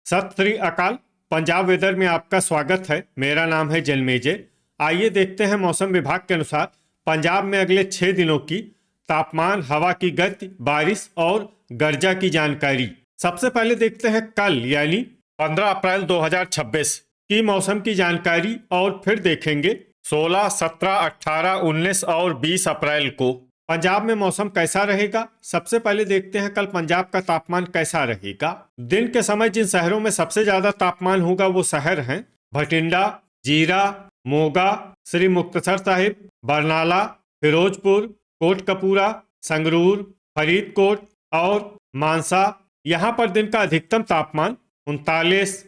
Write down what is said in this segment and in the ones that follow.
सत श्री अकाल। पंजाब वेदर में आपका स्वागत है। मेरा नाम है जन्मेजय। आइए देखते हैं मौसम विभाग के अनुसार पंजाब में अगले 6 दिनों की तापमान, हवा की गति, बारिश और गर्जा की जानकारी। सबसे पहले देखते हैं कल यानी 15 अप्रैल 2026 की मौसम की जानकारी और फिर देखेंगे 16, 17, 18, 19 और 20 अप्रैल को पंजाब में मौसम कैसा रहेगा। सबसे पहले देखते हैं कल पंजाब का तापमान कैसा रहेगा। दिन के समय जिन शहरों में सबसे ज्यादा तापमान होगा वो शहर हैं भटिंडा, जीरा, मोगा, श्री मुक्तसर साहिब, बरनाला, फिरोजपुर, कोटकपूरा, संगरूर, फरीदकोट और मानसा। यहाँ पर दिन का अधिकतम तापमान 39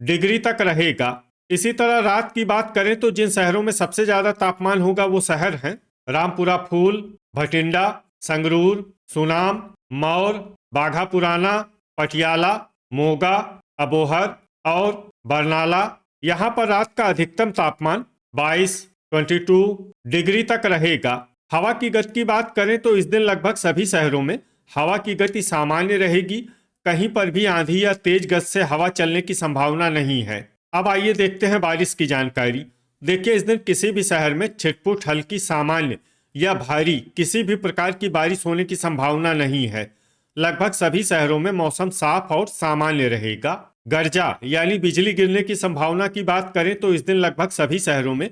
डिग्री तक रहेगा। इसी तरह रात की बात करें तो जिन शहरों में सबसे ज्यादा तापमान होगा वो शहर हैं रामपुरा फूल, भटिंडा, संगरूर, सुनाम, मौर, बाघा पुराना, पटियाला, मोगा, अबोहर और बरनाला। यहाँ पर रात का अधिकतम तापमान 22 डिग्री तक रहेगा। हवा की गति की बात करें तो इस दिन लगभग सभी शहरों में हवा की गति सामान्य रहेगी। कहीं पर भी आंधी या तेज गति से हवा चलने की संभावना नहीं है। अब आइए देखते हैं बारिश की जानकारी। देखिए, इस दिन किसी भी शहर में छिटपुट, हल्की, सामान्य या भारी किसी भी प्रकार की बारिश होने की संभावना नहीं है। लगभग सभी शहरों में मौसम साफ और सामान्य रहेगा। गर्जा यानी बिजली गिरने की संभावना की बात करें तो इस दिन लगभग सभी शहरों में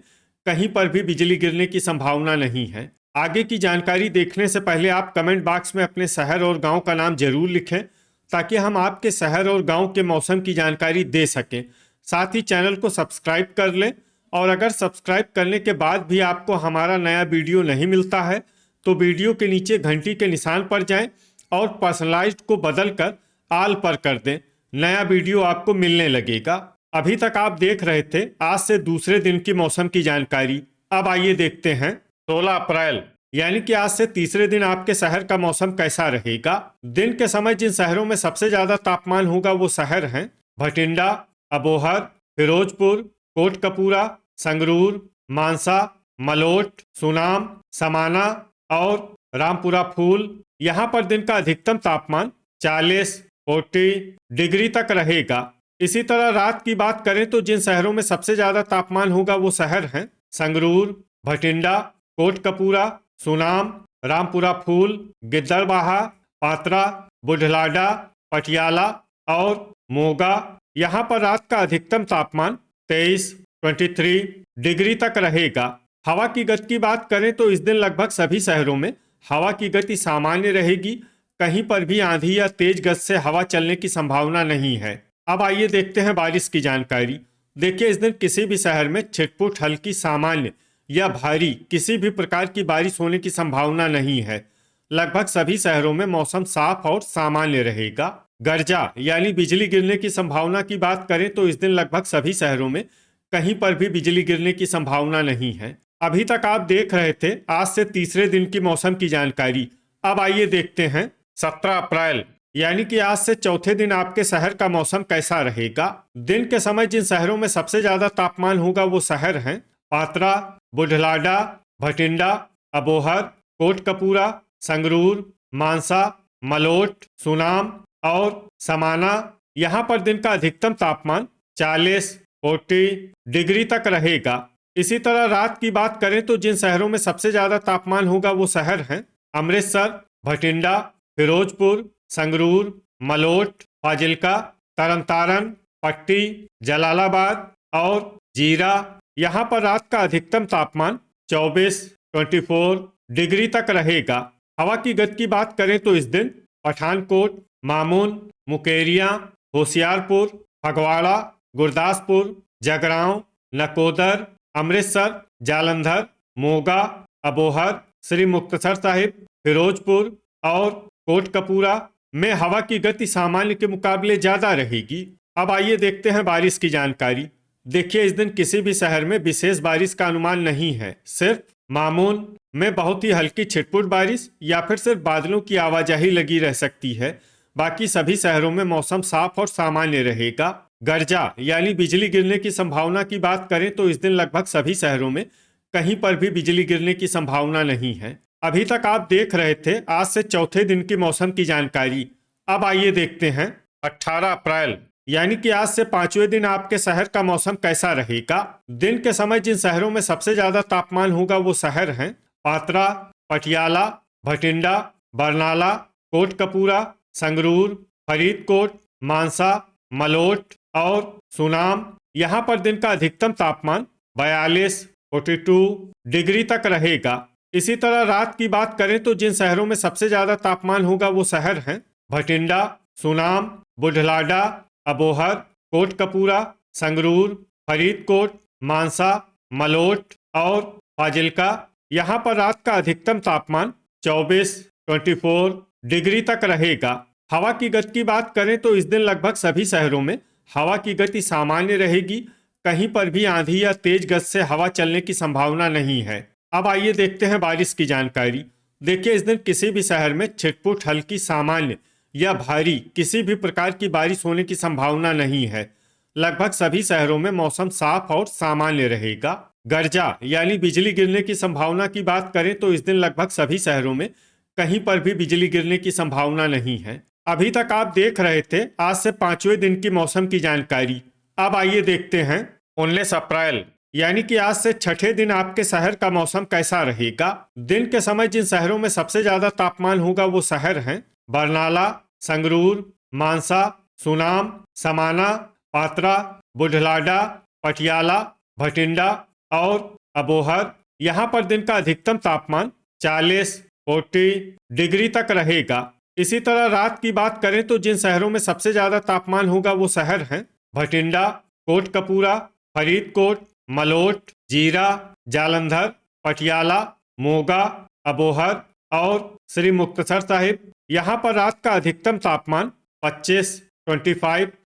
कहीं पर भी बिजली गिरने की संभावना नहीं है। आगे की जानकारी देखने से पहले आप कमेंट बॉक्स में अपने शहर और गांव का नाम जरूर लिखें ताकि हम आपके शहर और गांव के मौसम की जानकारी दे सकें। साथ ही चैनल को सब्सक्राइब कर लें और अगर सब्सक्राइब करने के बाद भी आपको हमारा नया वीडियो नहीं मिलता है तो वीडियो के नीचे घंटी के निशान पर जाएं और पर्सनलाइज्ड को बदलकर आल पर कर दें। नया वीडियो आपको मिलने लगेगा। अभी तक आप देख रहे थे आज से दूसरे दिन की मौसम की जानकारी। अब आइए देखते हैं 16 अप्रैल यानी कि आज से तीसरे दिन आपके शहर का मौसम कैसा रहेगा। दिन के समय जिन शहरों में सबसे ज्यादा तापमान होगा वो शहर हैं भटिंडा, अबोहर, फिरोजपुर, कोटकपूरा, संगरूर, मानसा, मलोट, सुनाम, समाना और रामपुरा फूल। यहाँ पर दिन का अधिकतम तापमान 40 डिग्री तक रहेगा। इसी तरह रात की बात करें तो जिन शहरों में सबसे ज्यादा तापमान होगा वो शहर हैं संगरूर, भटिंडा, कोटकपूरा, सुनाम, रामपुरा फूल, गिद्दड़बाहा, पात्रा, बुढ़लाडा, पटियाला और मोगा। यहाँ पर रात का अधिकतम तापमान 23 डिग्री तक रहेगा। हवा की गति की बात करें तो इस दिन लगभग सभी शहरों में हवा की गति सामान्य रहेगी। कहीं पर भी आंधी या तेज गति से हवा चलने की संभावना नहीं है। अब आइए देखते हैं बारिश की जानकारी। देखिए, इस दिन किसी भी शहर में छिटपुट, हल्की, सामान्य या भारी किसी भी प्रकार की बारिश होने की संभावना नहीं है। लगभग सभी शहरों में मौसम साफ और सामान्य रहेगा। गर्जा यानी बिजली गिरने की संभावना की बात करें तो इस दिन लगभग सभी शहरों में कहीं पर भी बिजली गिरने की संभावना नहीं है। अभी तक आप देख रहे थे आज से तीसरे दिन की मौसम की जानकारी। अब आइए देखते हैं 17 अप्रैल यानी कि आज से चौथे दिन आपके शहर का मौसम कैसा रहेगा। दिन के समय जिन शहरों में सबसे ज्यादा तापमान होगा वो शहर हैं पात्रा, बुढ़लाडा, भटिंडा, अबोहर, कोटकपूरा, संगरूर, मानसा, मलोट, सुनाम और समाना। यहाँ पर दिन का अधिकतम तापमान 40 डिग्री तक रहेगा। इसी तरह रात की बात करें तो जिन शहरों में सबसे ज्यादा तापमान होगा वो शहर हैं अमृतसर, भटिंडा, फिरोजपुर, संगरूर, मलोट, फाजिल्का, तरनतारन, पट्टी, जलालाबाद और जीरा। यहाँ पर रात का अधिकतम तापमान 24 डिग्री तक रहेगा। हवा की गति की बात करें तो इस दिन पठानकोट, मामून, मुकेरिया, होशियारपुर, फगवाड़ा, गुरदासपुर, जगरांव, नकोदर, अमृतसर, जालंधर, मोगा, अबोहर, श्री मुक्तसर साहिब, फिरोजपुर और कोटकपूरा में हवा की गति सामान्य के मुकाबले ज्यादा रहेगी। अब आइए देखते हैं बारिश की जानकारी। देखिए, इस दिन किसी भी शहर में विशेष बारिश का अनुमान नहीं है। सिर्फ मामून में बहुत ही हल्की छिटपुट बारिश या फिर सिर्फ बादलों की आवाजाही लगी रह सकती है। बाकी सभी शहरों में मौसम साफ और सामान्य रहेगा। गर्जा यानी बिजली गिरने की संभावना की बात करें तो इस दिन लगभग सभी शहरों में कहीं पर भी बिजली गिरने की संभावना नहीं है। अभी तक आप देख रहे थे आज से चौथे दिन की मौसम की जानकारी। अब आइए देखते हैं 18 अप्रैल यानी कि आज से 5वें दिन आपके शहर का मौसम कैसा रहेगा। दिन के समय जिन शहरों में सबसे ज्यादा तापमान होगा वो शहर हैं पात्रा, पटियाला, भटिंडा, बरनाला, कोटकपूरा, संगरूर, फरीदकोट, मानसा, मलोट और सुनाम। यहाँ पर दिन का अधिकतम तापमान 42 डिग्री तक रहेगा। इसी तरह रात की बात करें तो जिन शहरों में सबसे ज्यादा तापमान होगा वो शहर हैं भटिंडा, सुनाम, बुढलाडा, अबोहर, कोटकपूरा, संगरूर, फरीदकोट, मानसा, मलोट और फाजिल्का। यहाँ पर रात का अधिकतम तापमान 24 डिग्री तक रहेगा। हवा की गति की बात करें तो इस दिन लगभग सभी शहरों में हवा की गति सामान्य रहेगी। कहीं पर भी आंधी या तेज गति से हवा चलने की संभावना नहीं है। अब आइए देखते हैं बारिश की जानकारी। देखिए, इस दिन किसी भी शहर में छिटपुट हल्की सामान्य या भारी किसी भी प्रकार की बारिश होने की संभावना नहीं है। लगभग सभी शहरों में मौसम साफ और सामान्य रहेगा। गर्जा यानी बिजली गिरने की संभावना की बात करें तो इस दिन लगभग सभी शहरों में कहीं पर भी बिजली गिरने की संभावना नहीं है। अभी तक आप देख रहे थे आज से 5वें दिन की मौसम की जानकारी। अब आइए देखते हैं 19 अप्रैल यानी कि आज से 6ठे दिन आपके शहर का मौसम कैसा रहेगा। दिन के समय जिन शहरों में सबसे ज्यादा तापमान होगा वो शहर हैं बरनाला, संगरूर, मानसा, सुनाम, समाना, पात्रा, बुढलाडा, पटियाला, भटिंडा और अबोहर। यहाँ पर दिन का अधिकतम तापमान 40 डिग्री तक रहेगा। इसी तरह रात की बात करें तो जिन शहरों में सबसे ज्यादा तापमान होगा वो शहर हैं भटिंडा, कोटकपूरा, फरीदकोट, मलोट, जीरा, जालंधर, पटियाला, मोगा, अबोहर और श्री मुक्तसर साहिब। यहाँ पर रात का अधिकतम तापमान 25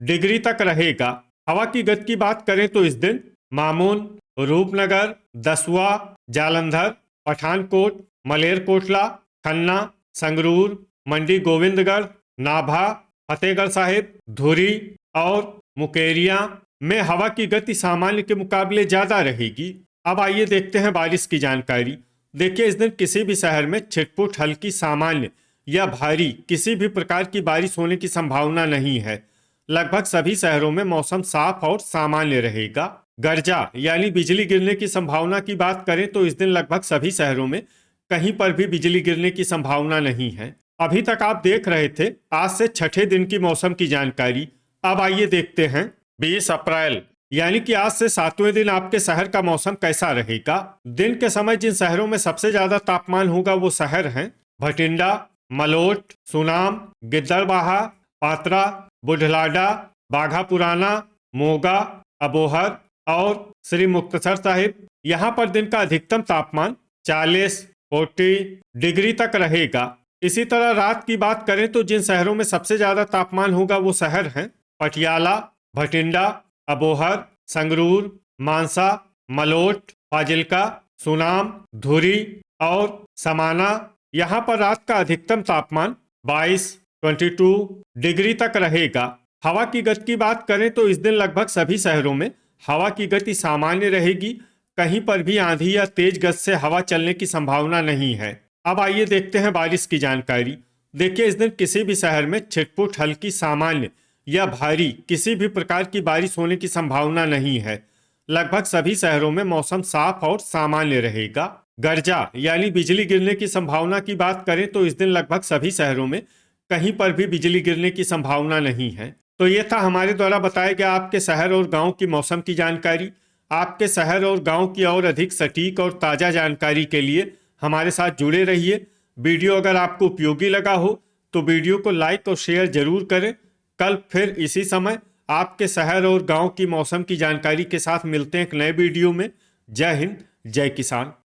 डिग्री तक रहेगा। हवा की गति की बात करें तो इस दिन मामून, रूपनगर, दसवा, जालंधर, पठानकोट, मलेरकोटला, खन्ना, संगरूर, मंडी गोविंदगढ़, नाभा, फतेहगढ़ साहिब, धुरी और मुकेरिया में हवा की गति सामान्य के मुकाबले ज्यादा रहेगी। अब आइए देखते हैं बारिश की जानकारी। देखिए, इस दिन किसी भी शहर में छिटपुट हल्की सामान्य या भारी किसी भी प्रकार की बारिश होने की संभावना नहीं है। लगभग सभी शहरों में मौसम साफ और सामान्य रहेगा। गर्जा यानी बिजली गिरने की संभावना की बात करें तो इस दिन लगभग सभी शहरों में कहीं पर भी बिजली गिरने की संभावना नहीं है। अभी तक आप देख रहे थे आज से 6ठे दिन की मौसम की जानकारी। अब आइए देखते हैं 20 अप्रैल यानी कि आज से 7वें दिन आपके शहर का मौसम कैसा रहेगा। दिन के समय जिन शहरों में सबसे ज्यादा तापमान होगा वो शहर हैं भटिंडा, मलोट, सुनाम, गिद्दड़बाहा, पात्रा, बुढलाडा, बाघा पुराना, मोगा, अबोहर और श्री मुक्तसर साहिब। यहाँ पर दिन का अधिकतम तापमान 40 डिग्री तक रहेगा। इसी तरह रात की बात करें तो जिन शहरों में सबसे ज्यादा तापमान होगा वो शहर हैं पटियाला, भटिंडा, अबोहर, संगरूर, मानसा, मलोट, फाजिल्का, सुनाम, धुरी और समाना। यहाँ पर रात का अधिकतम तापमान 22 डिग्री तक रहेगा। हवा की गति की बात करें तो इस दिन लगभग सभी शहरों में हवा की गति सामान्य रहेगी। कहीं पर भी आंधी या तेज गति से हवा चलने की संभावना नहीं है। अब आइए देखते हैं बारिश की जानकारी। देखिए, इस दिन किसी भी शहर में छिटपुट हल्की सामान्य या भारी किसी भी प्रकार की बारिश होने की संभावना नहीं है। लगभग सभी शहरों में मौसम साफ और सामान्य रहेगा। गर्जा यानी बिजली गिरने की संभावना की बात करें तो इस दिन लगभग सभी शहरों में कहीं पर भी बिजली गिरने की संभावना नहीं है। तो ये था हमारे द्वारा बताया गया आपके शहर और गांव की मौसम की जानकारी। आपके शहर और गांव की और अधिक सटीक और ताज़ा जानकारी के लिए हमारे साथ जुड़े रहिए। वीडियो अगर आपको उपयोगी लगा हो तो वीडियो को लाइक और शेयर जरूर करें। कल फिर इसी समय आपके शहर और गांव की मौसम की जानकारी के साथ मिलते हैं एक नए वीडियो में। जय हिंद, जय किसान।